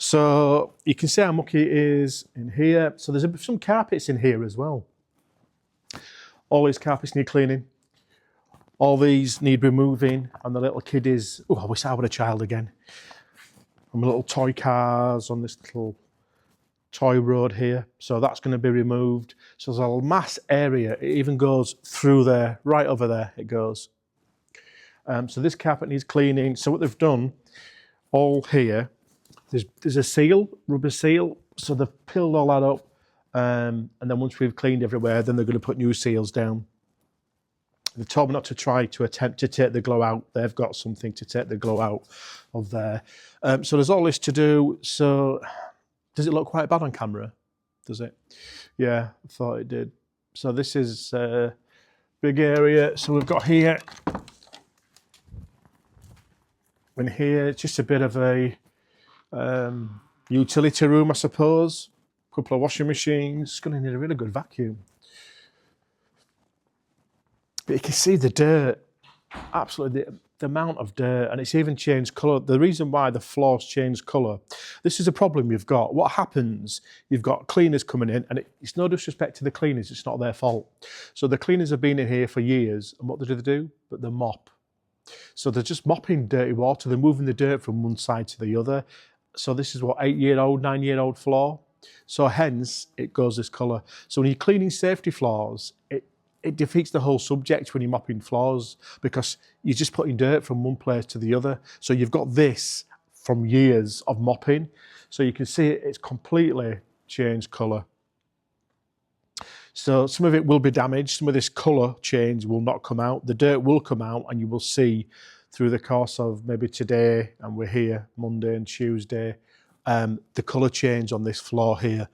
So you can see how mucky it is in here. So there's some carpets in here as well. All these carpets need cleaning. All these need removing, and the little kiddies. Oh, I wish I were a child again. And my little toy cars on this little toy road here. So that's going to be removed. So there's a mass area. It even goes through there, right over there it goes. So this carpet needs cleaning. So what they've done, all here, there's a seal, rubber seal. So they've peeled all that up. And then once we've cleaned everywhere, then they're going to put new seals down. They've told me not to try to attempt to take the glow out. They've got something to take the glow out of there. So there's all this to do. So does it look quite bad on camera? Does it? Yeah, I thought it did. So this is a big area. So we've got here and here, it's just a bit of a utility room, I suppose. A couple of washing machines. It's going to need a really good vacuum. But you can see the dirt, absolutely the amount of dirt, and it's even changed colour. The reason why the floors changed colour, this is a problem you've got. What happens, you've got cleaners coming in, and it's no disrespect to the cleaners, it's not their fault. So the cleaners have been in here for years, and what do they do? But they mop. So they're just mopping dirty water, they're moving the dirt from one side to the other. So this is what, 8-year-old, 9-year-old floor? So hence, it goes this colour. So when you're cleaning safety floors, it defeats the whole subject when you're mopping floors, because you're just putting dirt from one place to the other. So you've got this from years of mopping. So you can see it's completely changed colour. So some of it will be damaged. Some of this colour change will not come out. The dirt will come out, and you will see through the course of maybe today, and we're here Monday and Tuesday, the colour change on this floor here.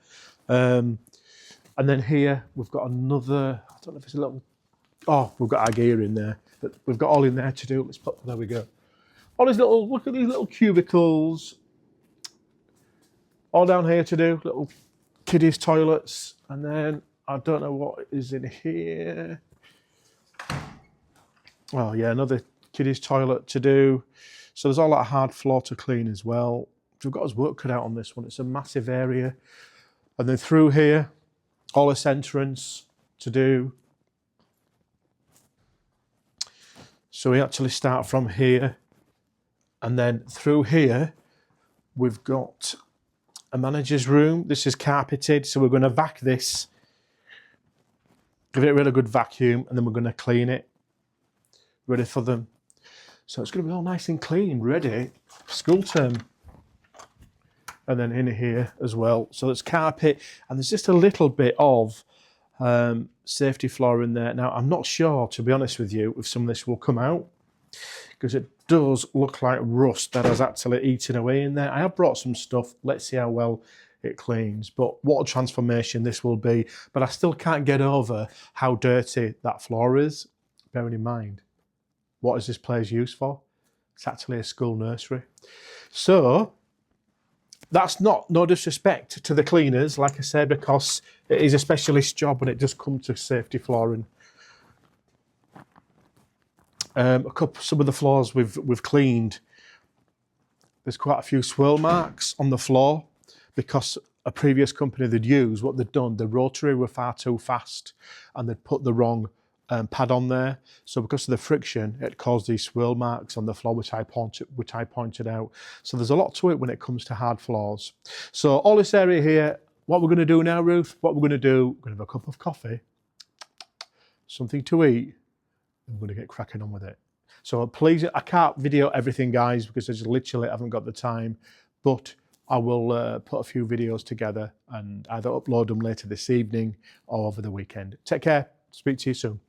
And then here we've got another, I don't know if it's a little, oh, we've got our gear in there, but we've got all in there to do. Let's put, there we go. All these little, look at these little cubicles, all down here to do, little kiddies toilets. And then I don't know what is in here. Oh yeah, another kiddies toilet to do. So there's all that hard floor to clean as well. We've got his work cut out on this one. It's a massive area. And then through here, all this entrance to do. So we actually start from here, and then through here we've got a manager's room. This is carpeted, so we're going to vac this, give it a really good vacuum, and then we're going to clean it, ready for them. So it's going to be all nice and clean, ready for school term. And then in here as well. So there's carpet, and there's just a little bit of safety floor in there. Now, I'm not sure, to be honest with you, if some of this will come out, because it does look like rust that has actually eaten away in there. I have brought some stuff. Let's see how well it cleans. But what a transformation this will be. But I still can't get over how dirty that floor is. Bearing in mind, what is this place used for? It's actually a school nursery. So that's no disrespect to the cleaners, like I said, because it is a specialist job when it does come to safety flooring. Some of the floors we've cleaned, there's quite a few swirl marks on the floor because a previous company they'd used, what they'd done, the rotary were far too fast and they'd put the wrong pad on there. So because of the friction, it caused these swirl marks on the floor, which I pointed out. So there's a lot to it when it comes to hard floors. So all this area here, what we're going to do now, Ruth, what we're going to do, we're going to have a cup of coffee, something to eat, and we're going to get cracking on with it. So please, I can't video everything, guys, because I just literally haven't got the time, but I will put a few videos together and either upload them later this evening or over the weekend. Take care. Speak to you soon.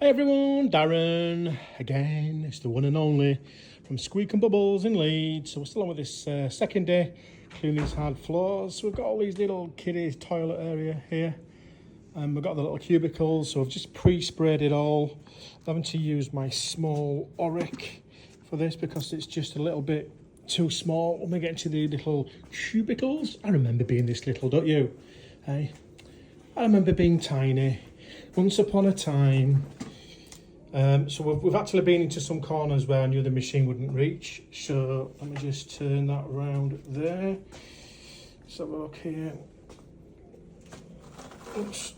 Hey everyone, Darren again. It's the one and only from Squeak and Bubbles in Leeds. So we're still on with this second day cleaning these hard floors. So we've got all these little kiddies toilet area here, and we've got the little cubicles. So I've just pre-sprayed it all. I'm having to use my small Auric for this because it's just a little bit too small when we get into the little cubicles. I remember being this little, don't you? Hey, I remember being tiny once upon a time. So we've actually been into some corners where I knew the machine wouldn't reach. So let me just turn that around there. Let's have a look here. Oops.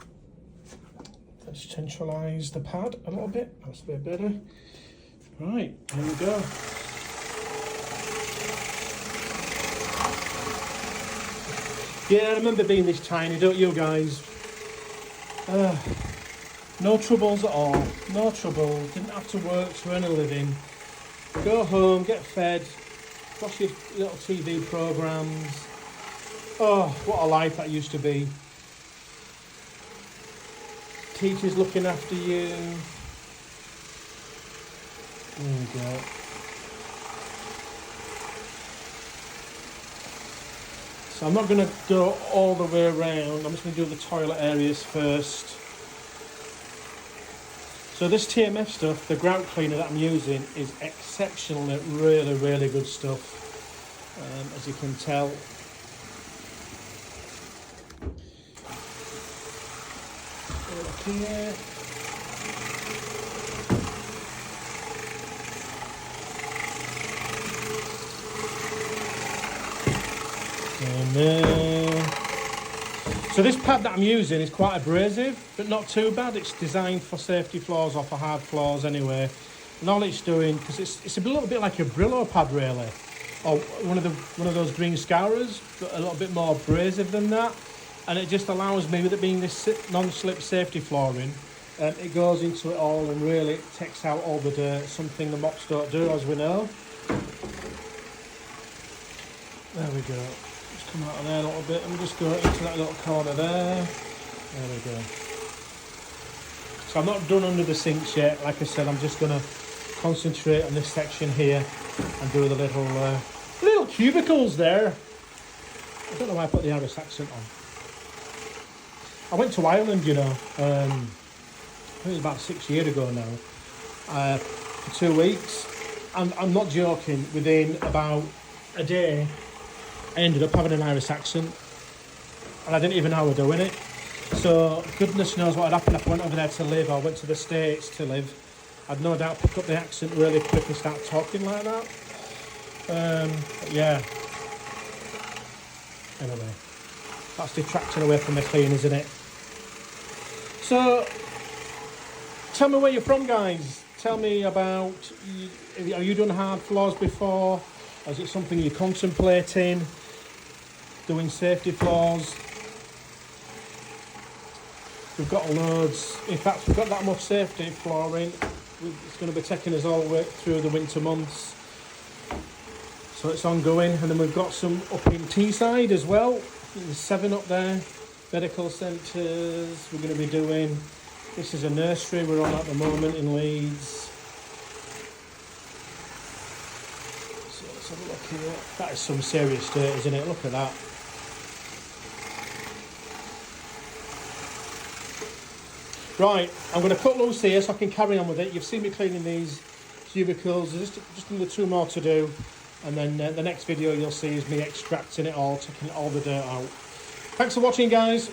Let's centralise the pad a little bit. That's a bit better. Right, here we go. Yeah, I remember being this tiny, don't you guys? No troubles at all, no trouble, didn't have to work to earn a living. Go home, get fed, watch your little TV programmes. Oh, what a life that used to be. Teachers looking after you. There we go. So I'm not going to go all the way around, I'm just going to do the toilet areas first. So this TMF stuff, the grout cleaner that I'm using, is exceptional at really, really good stuff, as you can tell. Look here. And there. So this pad that I'm using is quite abrasive, but not too bad. It's designed for safety floors or for hard floors anyway. And all it's doing, because it's a little bit like a Brillo pad really, or one of those green scourers, but a little bit more abrasive than that. And it just allows me, with it being this non-slip safety flooring, it goes into it all and really takes out all the dirt, something the mops don't do, as we know. There we go. Just come out of there a little bit and just go into that little corner there. There we go. So I'm not done under the sinks yet. Like I said, I'm just going to concentrate on this section here and do the little cubicles there. I don't know why I put the Irish accent on. I went to Ireland, you know, I think it was about 6 years ago now, for 2 weeks. And I'm not joking, within about a day, I ended up having an Irish accent, and I didn't even know I was doing it. So goodness knows what had happened if I went over there to live, or went to the States to live. I'd no doubt pick up the accent really quick and start talking like that. But yeah. Anyway, that's detracting away from the clean, isn't it? So, tell me where you're from, guys. Tell me about, are you done hard floors before? Or is it something you're contemplating? Doing safety floors? We've got loads. In fact, we've got that much safety flooring. It's going to be taking us all the way through the winter months. So it's ongoing. And then we've got some up in Teesside as well. There's 7 up there. Medical centres. We're going to be doing. This is a nursery we're on at the moment in Leeds. So let's have a look here. That is some serious dirt, isn't it? Look at that. Right, I'm going to cut loose here so I can carry on with it. You've seen me cleaning these cubicles. There's just another 2 more to do. And then the next video you'll see is me extracting it all, taking all the dirt out. Thanks for watching, guys.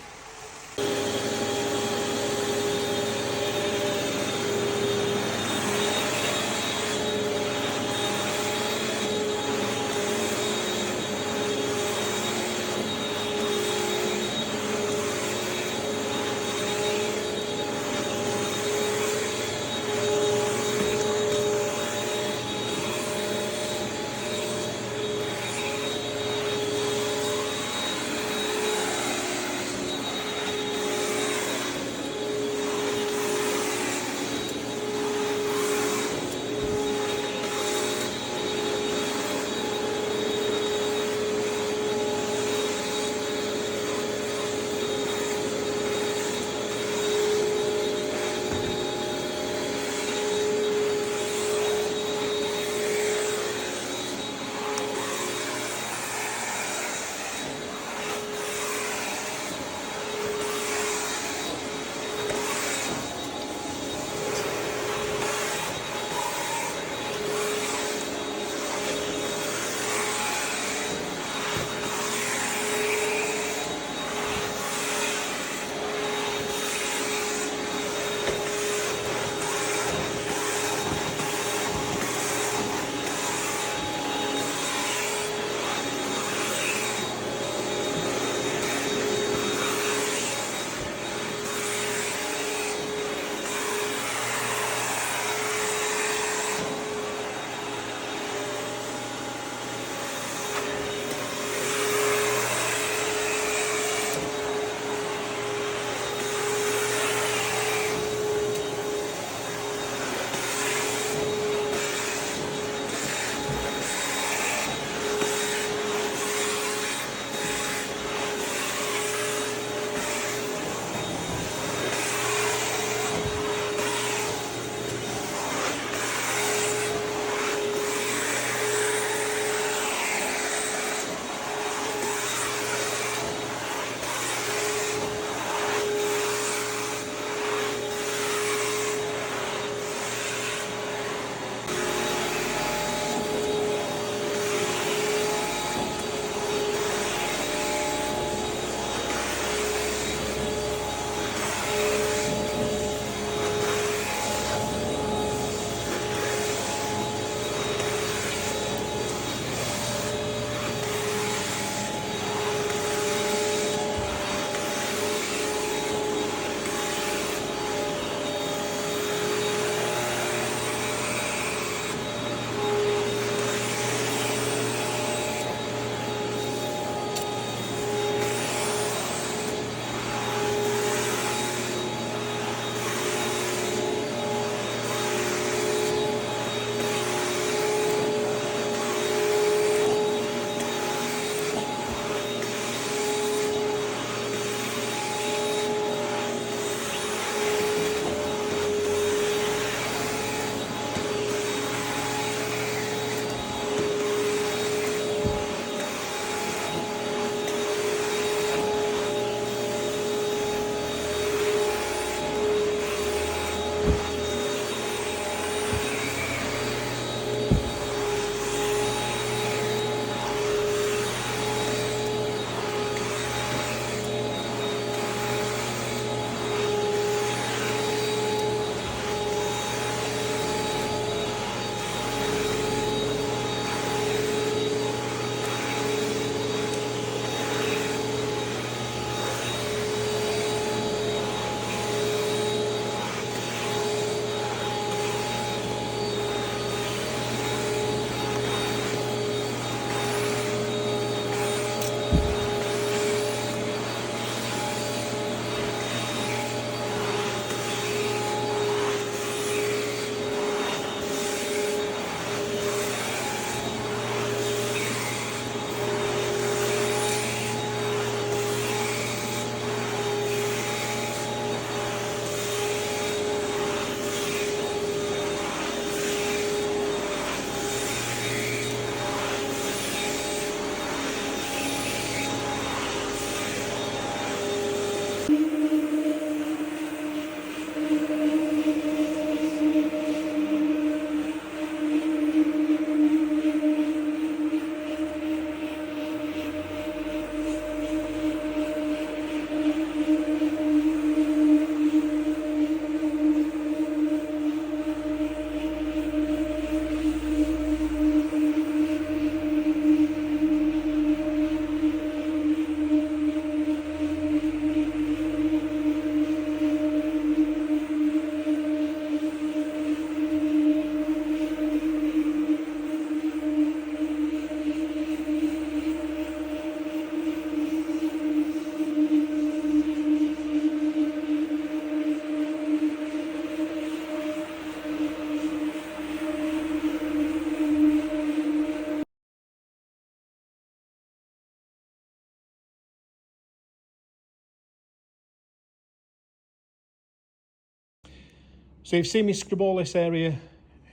So you've seen me scrub all this area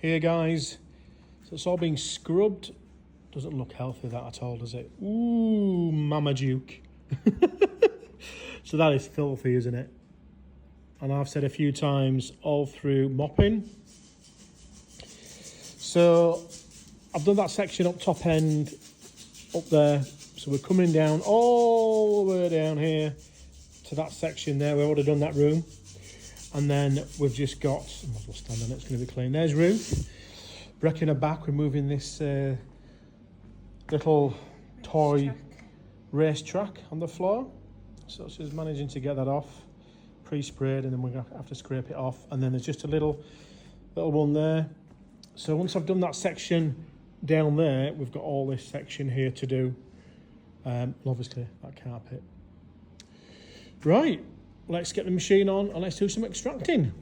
here, guys. So it's all being scrubbed. Doesn't look healthy, that at all, does it? Ooh, Mama Duke. So that is filthy, isn't it? And I've said a few times all through mopping. So I've done that section up top end, up there. So we're coming down all the way down here to that section there. We've already done that room. And then we've just got, I might as well stand on it, it's going to be clean. There's Ruth. Breaking her back, removing this little toy race track on the floor. So she's managing to get that off, pre-sprayed, and then we're going to have to scrape it off. And then there's just a little one there. So once I've done that section down there, we've got all this section here to do. Obviously that carpet. Right, let's get the machine on and let's do some extracting.